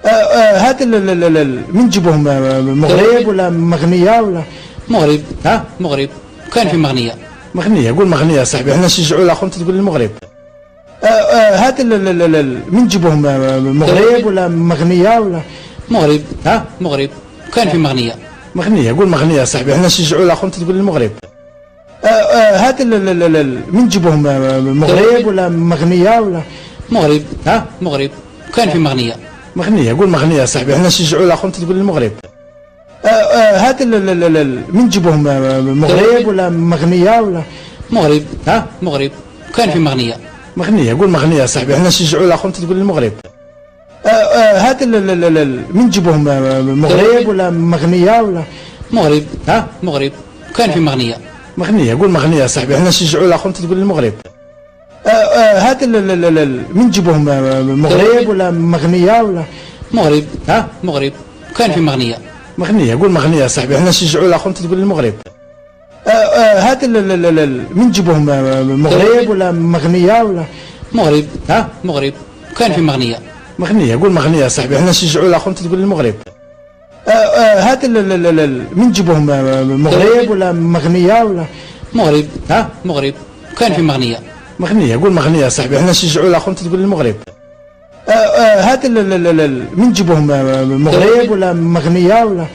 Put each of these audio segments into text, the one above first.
هات من جيبوهم مغرب ولا مغنية ولا مغرب. ها مغرب كان في مغنية. مغنية. قول مغنية يا صاحبي، احنا نشجعوا الاخر انت تقول المغرب. هات من جيبوهم مغرب ولا مغنية ولا مغرب. ها مغرب كان في مغنية. مغنية. قول مغنية يا صاحبي، احنا نشجعوا الاخر انت تقول المغرب. هات من جيبوهم مغرب ولا مغنية ولا مغرب. ها مغرب كان في مغنية. مغنية. قول مغنية يا صاحبي، احنا نشجعوا الاخر انت تقول المغرب. هات من جيبوهم مغرب ولا مغنية ولا مغرب. ها مغرب كان في مغنية. مغنية. قول مغنية يا صاحبي، احنا نشجعوا الاخر انت تقول المغرب. هات من جيبوهم مغرب ولا مغنية ولا مغرب. ها مغرب كان في مغنية. مغنية. قول مغنية يا صاحبي، احنا نشجعوا الاخر انت تقول المغرب. هات من جيبوهم مغرب ولا مغنية ولا مغرب. ها مغرب كان في مغنية. مغنية. قول مغنية يا صاحبي، احنا نشجعوا الاخر انت تقول المغرب. هات من جيبوهم مغرب ولا مغنية ولا مغرب. ها مغرب كان في مغنية. مغنية. قول مغنية يا صاحبي، احنا نشجعوا الاخر انت تقول المغرب. هات من جيبوهم مغرب ولا مغنية ولا مغرب. ها مغرب كان في مغنية. مغنية. قول مغنية يا صاحبي، احنا نشجعوا الاخر انت تقول المغرب. هات من جيبوهم مغرب ولا مغنية ولا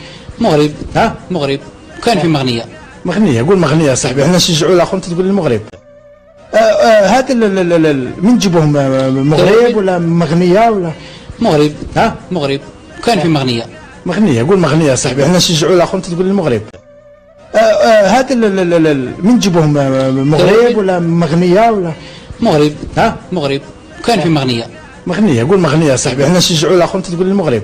مغرب. ها مغرب كان في مغنية. مغنية. قول مغنية يا صاحبي، احنا نشجعوا الاخر انت تقول المغرب. هات من جيبوهم مغرب ولا مغنية ولا مغرب. ها مغرب كان في مغنية. مغنية. قول مغنية يا صاحبي، احنا نشجعوا الاخر انت تقول المغرب. هات من جيبوهم مغرب ولا مغنية ولا مغرب. ها مغرب كان في مغنية. مغنية. قول مغنية يا صاحبي، احنا نشجعوا الاخر انت تقول المغرب.